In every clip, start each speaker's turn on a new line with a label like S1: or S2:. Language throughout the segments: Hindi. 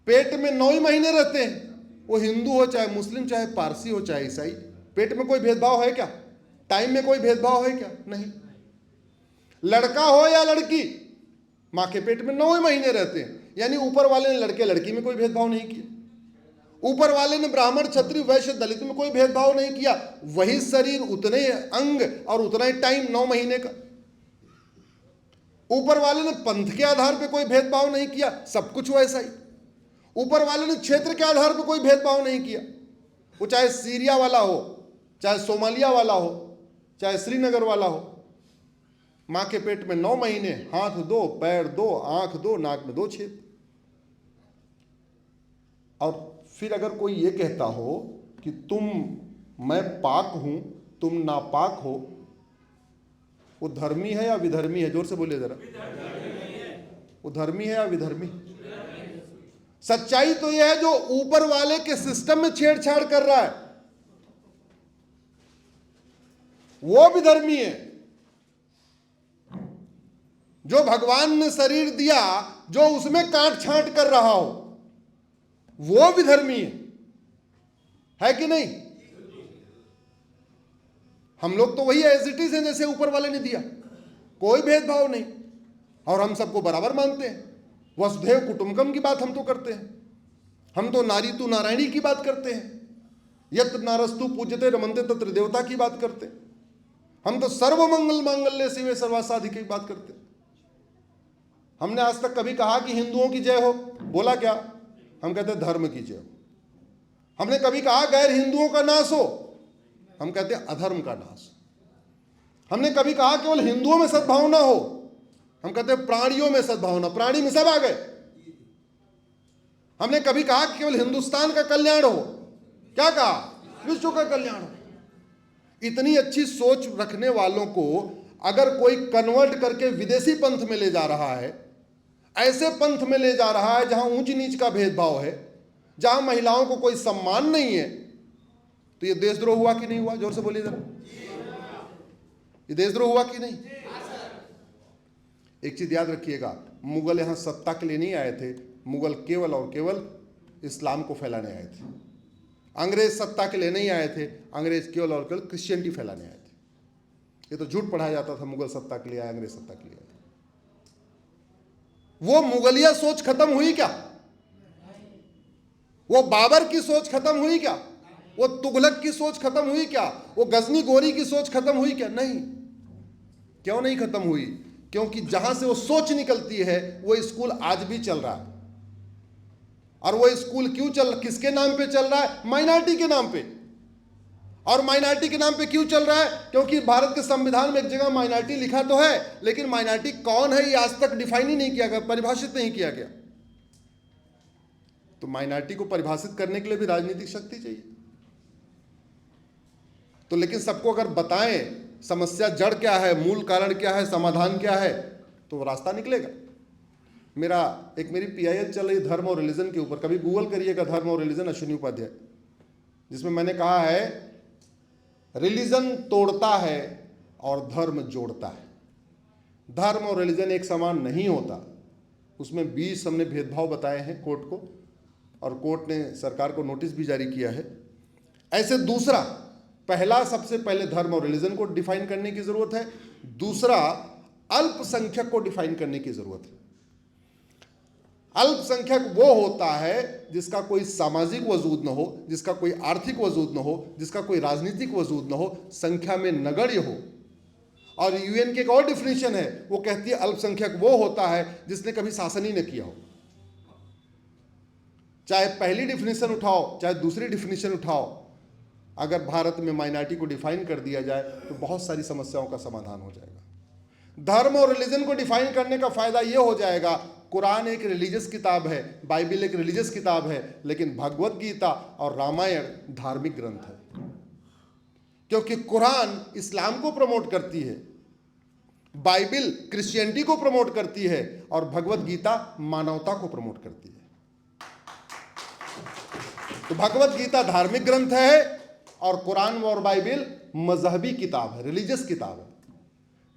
S1: पेट में 9 ही महीने रहते हैं, वो हिंदू हो चाहे मुस्लिम चाहे पारसी हो चाहे ईसाई। पेट में कोई भेदभाव है क्या? टाइम में कोई भेदभाव है क्या? नहीं। लड़का हो या लड़की, मां के पेट में 9 ही महीने रहते हैं, यानी ऊपर वाले ने लड़के लड़की में कोई भेदभाव नहीं किया। ऊपर वाले ने ब्राह्मण क्षत्रिय वैश्य दलित में कोई भेदभाव नहीं किया। वही शरीर, उतने अंग और उतना ही टाइम, 9 महीने का। ऊपर वाले ने पंथ के आधार पर कोई भेदभाव नहीं किया, सब कुछ वैसा ही। ऊपर वाले ने क्षेत्र के आधार पर कोई भेदभाव नहीं किया, वो चाहे सीरिया वाला हो, चाहे सोमालिया वाला हो, चाहे श्रीनगर वाला हो। मां के पेट में 9 महीने, हाथ 2, पैर 2, आंख 2, नाक में 2 छेद। और फिर अगर कोई ये कहता हो कि मैं पाक हूं, तुम नापाक हो, वो धर्मी है या विधर्मी है? जोर से बोलिए जरा। वो धर्मी है या विधर्मी? सच्चाई तो यह है जो ऊपर वाले के सिस्टम में छेड़छाड़ कर रहा है वो विधर्मी है। जो भगवान ने शरीर दिया, जो उसमें काट छांट कर रहा हो, वो विधर्मी है कि नहीं? हम लोग तो वही एज इट इज है जैसे ऊपर वाले ने दिया, कोई भेदभाव नहीं, और हम सबको बराबर मानते हैं। वसुधैव कुटुंबकम की बात हम तो करते हैं, हम तो नारी तु नारायणी की बात करते हैं, यत्र नारस्तु पूज्यते रमन्ते तत्र देवता की बात करते हैं, हम तो सर्व मंगल मांगल्य शिवे सर्वासाधि की बात करते हैं। हमने आज तक कभी कहा कि हिंदुओं की जय हो? बोला क्या? हम कहते हैं धर्म की जय हो। हमने कभी कहा गैर हिंदुओं का नाश हो? हम कहते हैं अधर्म का नाश। हमने कभी कहा केवल हिंदुओं में सद्भावना हो? हम कहते हैं प्राणियों में सद्भावना, प्राणी में सब आ गए। हमने कभी कहा कि केवल हिंदुस्तान का कल्याण हो? क्या कहा? विश्व का कल्याण हो। इतनी अच्छी सोच रखने वालों को अगर कोई कन्वर्ट करके विदेशी पंथ में ले जा रहा है, ऐसे पंथ में ले जा रहा है जहां ऊंच नीच का भेदभाव है, जहां महिलाओं को कोई सम्मान नहीं है, तो ये देशद्रोह हुआ कि नहीं हुआ? जोर से बोलिए जरा। ये देशद्रोह हुआ कि नहीं? एक चीज याद रखिएगा, मुगल यहां सत्ता के लिए नहीं आए थे। मुगल केवल और केवल इस्लाम को फैलाने आए थे। अंग्रेज सत्ता के लिए नहीं आए थे, अंग्रेज केवल और केवल क्रिश्चियनिटी फैलाने आए थे। ये तो झूठ पढ़ाया जाता था, मुगल सत्ता के लिए आए, अंग्रेज सत्ता के लिए आए। वो मुगलिया सोच खत्म हुई क्या? वो बाबर की सोच खत्म हुई क्या? वो तुगलक की सोच खत्म हुई क्या? वो गजनी गोरी की सोच खत्म हुई क्या? नहीं। क्यों नहीं खत्म हुई? क्योंकि जहां से वो सोच निकलती है वो स्कूल आज भी चल रहा है। और वो स्कूल किसके नाम पे चल रहा है? माइनॉरिटी के नाम पे। और माइनॉरिटी के नाम पे क्यों चल रहा है? क्योंकि भारत के संविधान में एक जगह माइनॉरिटी लिखा तो है, लेकिन माइनॉरिटी कौन है ये आज तक डिफाइन ही नहीं किया गया, परिभाषित नहीं किया गया। तो माइनॉरिटी को परिभाषित करने के लिए भी राजनीतिक शक्ति चाहिए। तो लेकिन सबको अगर बताएं समस्या जड़ क्या है, मूल कारण क्या है, समाधान क्या है, तो वो रास्ता निकलेगा। मेरी PIL चल रही धर्म और रिलीजन के ऊपर, कभी गूगल करिएगा धर्म और रिलीजन अश्विनी उपाध्याय, जिसमें मैंने कहा है रिलीजन तोड़ता है और धर्म जोड़ता है। धर्म और रिलीजन एक समान नहीं होता, उसमें 20 हमने भेदभाव बताए हैं कोर्ट को, और कोर्ट ने सरकार को नोटिस भी जारी किया है। ऐसे दूसरा, पहला सबसे पहले धर्म और रिलीजन को डिफाइन करने की जरूरत है, दूसरा अल्पसंख्यक को डिफाइन करने की जरूरत है। अल्पसंख्यक वो होता है जिसका कोई सामाजिक वजूद न हो, जिसका कोई आर्थिक वजूद न हो, जिसका कोई राजनीतिक वजूद न हो, संख्या में नगण्य हो। और UN की एक और डिफिनेशन है, वो कहती है अल्पसंख्यक वो होता है जिसने कभी शासन ही न किया हो। चाहे पहली डिफिनेशन उठाओ चाहे दूसरी डिफिनेशन उठाओ, अगर भारत में माइनॉरिटी को डिफाइन कर दिया जाए तो बहुत सारी समस्याओं का समाधान हो जाएगा। धर्म और रिलीजन को डिफाइन करने का फायदा यह हो जाएगा, कुरान एक रिलीजियस किताब है, बाइबल एक रिलीजियस किताब है, लेकिन भगवत गीता और रामायण धार्मिक ग्रंथ है। क्योंकि कुरान इस्लाम को प्रमोट करती है, बाइबल क्रिश्चियनिटी को प्रमोट करती है, और भगवत गीता मानवता को प्रमोट करती है। तो भगवत गीता धार्मिक ग्रंथ है और कुरान और बाइबल मजहबी किताब है, रिलीजियस किताब है।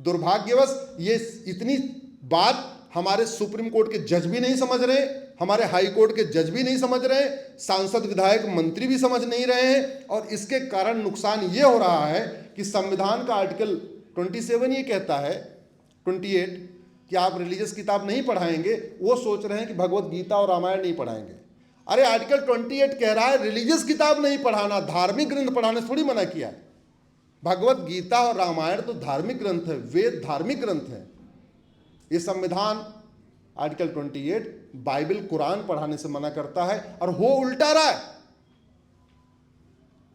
S1: दुर्भाग्यवश ये इतनी बात हमारे सुप्रीम कोर्ट के जज भी नहीं समझ रहे, हमारे हाई कोर्ट के जज भी नहीं समझ रहे, सांसद विधायक मंत्री भी समझ नहीं रहे हैं। और इसके कारण नुकसान ये हो रहा है कि संविधान का आर्टिकल 27 ये कहता है, 28, कि आप रिलीजियस किताब नहीं पढ़ाएंगे। वो सोच रहे हैं कि भगवत गीता और रामायण नहीं पढ़ाएंगे। अरे आर्टिकल 28 कह रहा है रिलीजियस किताब नहीं पढ़ाना, धार्मिक ग्रंथ पढ़ाने से थोड़ी मना किया है। भगवत गीता और रामायण तो धार्मिक ग्रंथ है, वेद धार्मिक ग्रंथ है। ये संविधान आर्टिकल 28 बाइबल कुरान पढ़ाने से मना करता है, और हो उल्टा रहा है।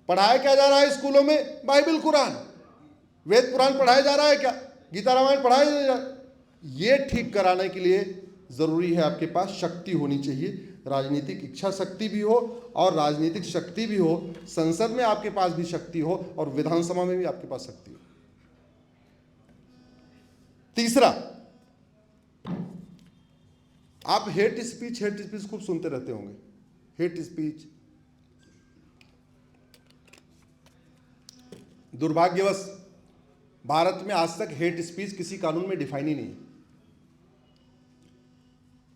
S1: पढ़ाया क्या जा रहा है स्कूलों में? बाइबल कुरान, वेद पुराण पढ़ाया जा रहा है क्या? गीता रामायण पढ़ाया जा रहा है? ये ठीक कराने के लिए जरूरी है आपके पास शक्ति होनी चाहिए, राजनीतिक इच्छा शक्ति भी हो और राजनीतिक शक्ति भी हो, संसद में आपके पास भी शक्ति हो और विधानसभा में भी आपके पास शक्ति हो। तीसरा, आप हेट स्पीच खूब सुनते रहते होंगे। हेट स्पीच, दुर्भाग्यवश भारत में आज तक हेट स्पीच किसी कानून में डिफाइन ही नहीं है।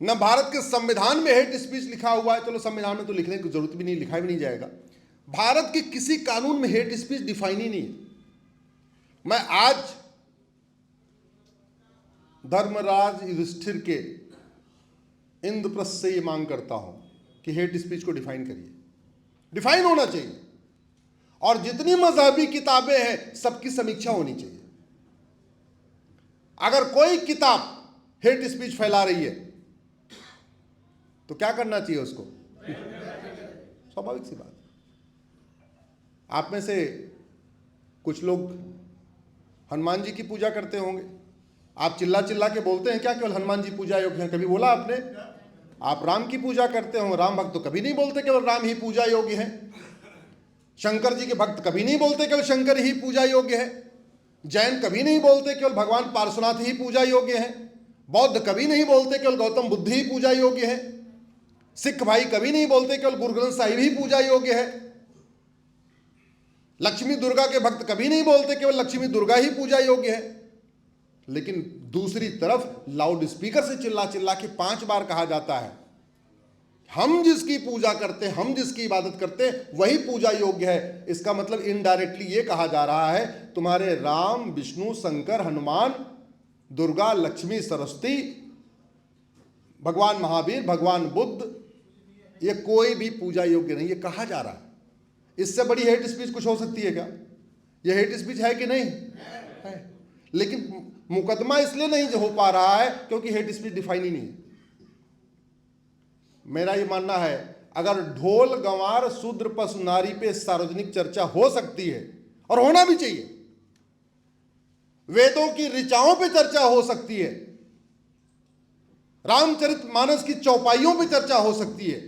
S1: न भारत के संविधान में हेट स्पीच लिखा हुआ है, चलो संविधान में तो लिखने की जरूरत भी नहीं, लिखा भी नहीं जाएगा। भारत के किसी कानून में हेट स्पीच डिफाइन ही नहीं है। मैं आज धर्मराज युधिष्ठिर के इंद्रप्रस्थ से ये मांग करता हूं कि हेट स्पीच को डिफाइन करिए, डिफाइन होना चाहिए। और जितनी मजहबी किताबें हैं सबकी समीक्षा होनी चाहिए। अगर कोई किताब हेट स्पीच फैला रही है तो क्या करना चाहिए उसको? स्वाभाविक सी बात। आप में से कुछ लोग हनुमान जी की पूजा करते होंगे। आप चिल्ला चिल्ला के बोलते हैं क्या केवल हनुमान जी पूजा योग्य है? कभी बोला आपने? आप राम की पूजा करते हो, राम भक्त तो कभी नहीं बोलते केवल राम ही पूजा योग्य है। शंकर जी के भक्त कभी नहीं बोलते केवल शंकर ही पूजा योग्य है। जैन कभी नहीं बोलते केवल भगवान पार्श्वनाथ ही पूजा योग्य है। बौद्ध कभी नहीं बोलते केवल गौतम बुद्ध ही पूजा योग्य है। सिख भाई कभी नहीं बोलते केवल गुरु ग्रंथ साहिब ही पूजा योग्य है। लक्ष्मी दुर्गा के भक्त कभी नहीं बोलते केवल लक्ष्मी दुर्गा ही पूजा योग्य है। लेकिन दूसरी तरफ लाउड स्पीकर से चिल्ला चिल्ला के 5 बार कहा जाता है हम जिसकी पूजा करते हैं, हम जिसकी इबादत करते हैं वही पूजा योग्य है। इसका मतलब इनडायरेक्टली ये कहा जा रहा है तुम्हारे राम, विष्णु, शंकर, हनुमान, दुर्गा, लक्ष्मी, सरस्वती, भगवान महावीर, भगवान बुद्ध, ये कोई भी पूजा योग्य नहीं, ये कहा जा रहा है। इससे बड़ी हेट स्पीच कुछ हो सकती है क्या? ये हेट स्पीच है कि नहीं है? लेकिन मुकदमा इसलिए नहीं हो पा रहा है क्योंकि हेट स्पीच डिफाइन ही नहीं है। मेरा ये मानना है अगर ढोल गंवार शूद्र पशु नारी पे सार्वजनिक चर्चा हो सकती है और होना भी चाहिए, वेदों की ऋचाओं पे चर्चा हो सकती है, रामचरितमानस की चौपाइयों पे चर्चा हो सकती है,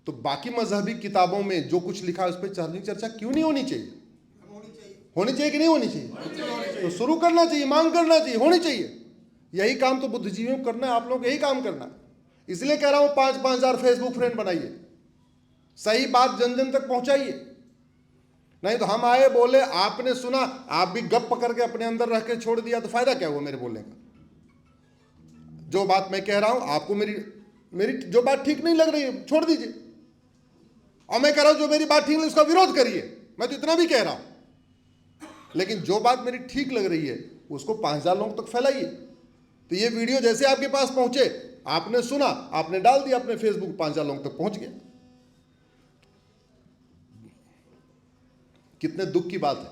S1: तो बाकी मजहबी किताबों में जो कुछ लिखा है उस पर सार्वजनिक चर्चा क्यों नहीं होनी चाहिए? होनी चाहिए कि नहीं होनी चाहिए? तो शुरू करना चाहिए, मांग करना चाहिए, होनी चाहिए। यही काम तो बुद्धिजीवियों को करना है, आप लोगों को यही काम करना है। इसलिए कह रहा हूं 5-5 हजार फेसबुक फ्रेंड बनाइए, सही बात जन जन तक पहुंचाइए। नहीं तो हम आए बोले, आपने सुना, आप भी गप पकड़ के अपने अंदर रख के छोड़ दिया, तो फायदा क्या हुआ मेरे बोलने का? जो बात मैं कह रहा हूं आपको मेरी जो बात ठीक नहीं लग रही है छोड़ दीजिए, और मैं कह रहा हूं जो मेरी बात ठीक नहीं उसका विरोध करिए, मैं तो इतना भी कह रहा हूं। लेकिन जो बात मेरी ठीक लग रही है उसको 5000 लोगों तक फैलाइए। तो ये वीडियो जैसे आपके पास पहुंचे, आपने सुना, आपने डाल दिया अपने फेसबुक, 5000 लोगों तक पहुंच गया। कितने दुख की बात है।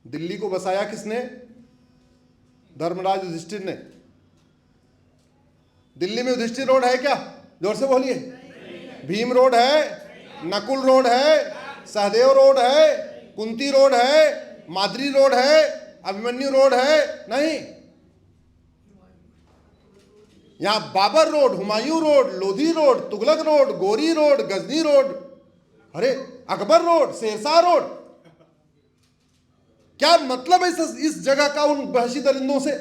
S1: दिल्ली को बसाया किसने? धर्मराज युधिष्ठिर ने। दिल्ली में युधिष्ठिर रोड है क्या? जोर से बोलिए। भीम रोड है, नकुल रोड है, सहदेव रोड है, कुंती रोड है, माद्री रोड है, अभिमन्यु रोड है? नहीं। यहां Babar road, Humayun road, Lodhi road, Tughlaq road, Ghori road, Ghazni road, अरे अकबर रोड, शेरशाह रोड। क्या मतलब है इस जगह का उन वहशी दरिंदों से?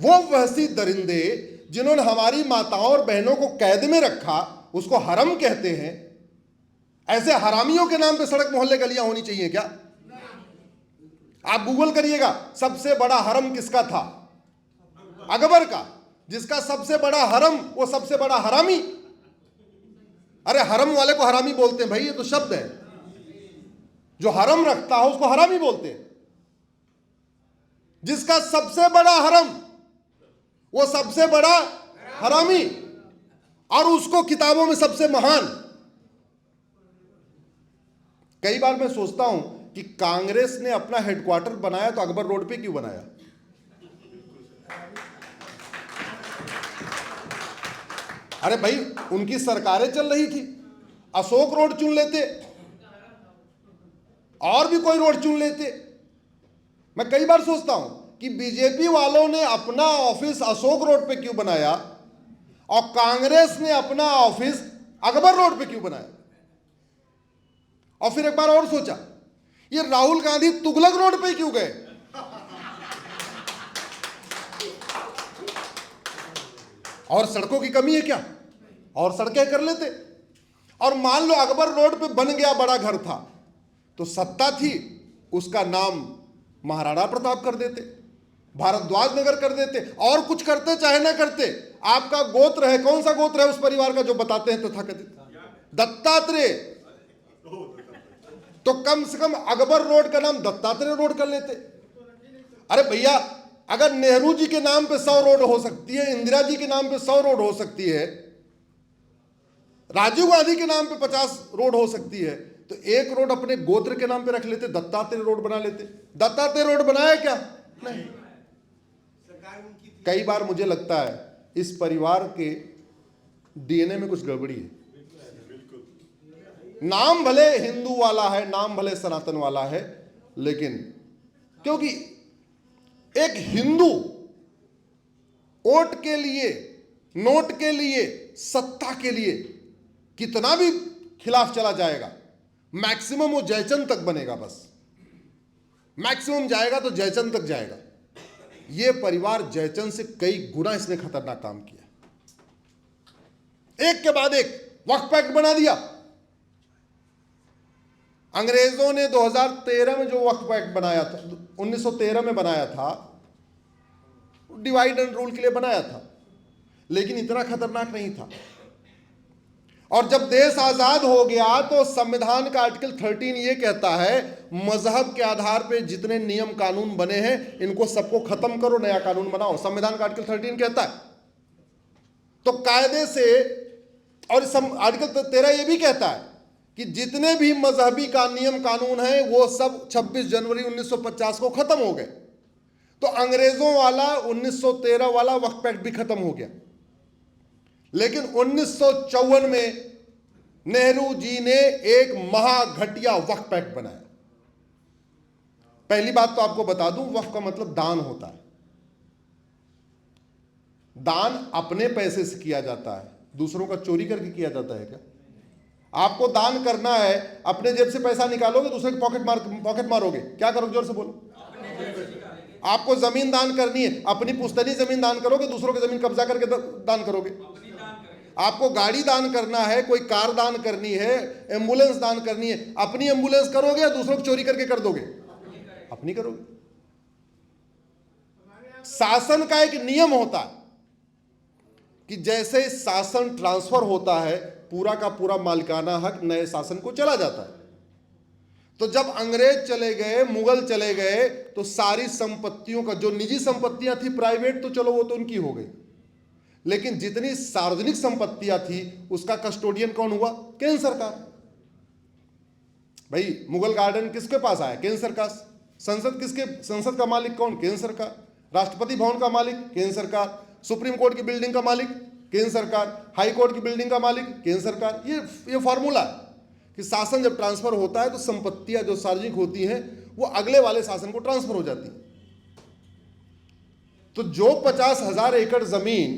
S1: वो वहशी दरिंदे जिन्होंने हमारी माताओं और बहनों को कैद में रखा, उसको हरम कहते हैं। ऐसे हरामियों के नाम पे सड़क मोहल्ले गलियां होनी चाहिए क्या? आप गूगल करिएगा सबसे बड़ा हरम किसका था? अकबर का, जिसका सबसे बड़ा हरम वो सबसे बड़ा हरामी। अरे हरम वाले को हरामी बोलते हैं भाई, ये तो शब्द है। जो हरम रखता है उसको हरामी बोलते हैं। जिसका सबसे बड़ा हरम वो सबसे बड़ा हरामी, और उसको किताबों में सबसे महान। कई बार मैं सोचता हूं कि कांग्रेस ने अपना हेडक्वार्टर बनाया तो अकबर रोड पे क्यों बनाया? अरे भाई उनकी सरकारें चल रही थी, अशोक रोड चुन लेते, और भी कोई रोड चुन लेते। मैं कई बार सोचता हूं कि बीजेपी वालों ने अपना ऑफिस अशोक रोड पे क्यों बनाया और कांग्रेस ने अपना ऑफिस अकबर रोड पे क्यों बनाया। और फिर एक बार और सोचा, ये राहुल गांधी तुगलक रोड पे क्यों गए? और सड़कों की कमी है क्या? और सड़कें कर लेते। और मान लो अकबर रोड पे बन गया बड़ा घर था, तो सत्ता थी, उसका नाम महाराणा प्रताप कर देते, भारद्वाज नगर कर देते, और कुछ करते चाहे ना करते। आपका गोत्र है, कौन सा गोत्र है उस परिवार का जो बताते हैं तथाकथित? दत्तात्रेय। तो कम से कम अकबर रोड का नाम दत्तात्रेय रोड कर लेते। अरे भैया, अगर नेहरू जी के नाम पे 100 रोड हो सकती है, इंदिरा जी के नाम पे 100 रोड हो सकती है, राजीव गांधी के नाम पे 50 रोड हो सकती है, तो एक रोड अपने गोत्र के नाम पे रख लेते, दत्तात्रेय रोड बना लेते। दत्तात्रेय रोड बनाया क्या? नहीं। कई बार मुझे लगता है इस परिवार के डीएनए में कुछ गड़बड़ी है। नाम भले हिंदू वाला है, नाम भले सनातन वाला है, लेकिन क्योंकि एक हिंदू वोट के लिए, नोट के लिए, सत्ता के लिए कितना भी खिलाफ चला जाएगा, मैक्सिमम वो जयचंद तक बनेगा। बस मैक्सिमम जाएगा तो जयचंद तक जाएगा। ये परिवार जयचंद से कई गुना इसने खतरनाक काम किया। एक के बाद एक वक्फ एक्ट बना दिया। अंग्रेजों ने 2013 में जो वक्फ एक्ट बनाया था, 1913 में बनाया था, डिवाइड एंड रूल के लिए बनाया था, लेकिन इतना खतरनाक नहीं था। और जब देश आजाद हो गया तो संविधान का आर्टिकल 13 ये कहता है, मजहब के आधार पे जितने नियम कानून बने हैं इनको सबको खत्म करो, नया कानून बनाओ। संविधान का आर्टिकल 13 कहता है। तो कायदे से, और आर्टिकल 13 ये भी कहता है कि जितने भी मजहबी का नियम कानून है वो सब 26 जनवरी 1950 को खत्म हो गए। तो अंग्रेजों वाला 1913 वाला वक्फ एक्ट भी खत्म हो गया। लेकिन 1954 में नेहरू जी ने एक महाघटिया वक्फ एक्ट बनाया। पहली बात तो आपको बता दूं, वक्फ का मतलब दान होता है। दान अपने पैसे से किया जाता है, दूसरों का चोरी करके किया जाता है क्या? आपको दान करना है, अपने जेब से पैसा निकालोगे, दूसरे के पॉकेट मारोगे? क्या करोगे? जोर से बोलो। आपको जमीन दान करनी है, अपनी पुश्तैनी जमीन दान करोगे, दूसरों की जमीन कब्जा करके दान करोगे? आपको गाड़ी दान करना है, कोई कार दान करनी है, एम्बुलेंस दान करनी है, अपनी एम्बुलेंस करोगे या दूसरों को चोरी करके कर दोगे? अपनी करोगे। शासन का एक नियम होता है कि जैसे शासन ट्रांसफर होता है, पूरा का पूरा मालिकाना हक नए शासन को चला जाता है। तो जब अंग्रेज चले गए, मुगल चले गए, तो सारी संपत्तियों का, जो निजी संपत्तियां थी प्राइवेट, तो चलो वो तो उनकी हो गई, लेकिन जितनी सार्वजनिक संपत्तियां थी उसका कस्टोडियन कौन हुआ? केंद्र सरकार। भाई मुगल गार्डन किसके पास आया? केंद्र सरकार। संसद का मालिक कौन? केंद्र सरकार। राष्ट्रपति भवन का मालिक केंद्र सरकार। सुप्रीम कोर्ट की बिल्डिंग का मालिक केंद्र सरकार। हाई कोर्ट की बिल्डिंग का मालिक केंद्र सरकार। ये फॉर्मूला है कि शासन जब ट्रांसफर होता है तो संपत्तियां जो सार्वजनिक होती हैं वो अगले वाले शासन को ट्रांसफर हो जाती है। तो जो 50,000 एकड़ जमीन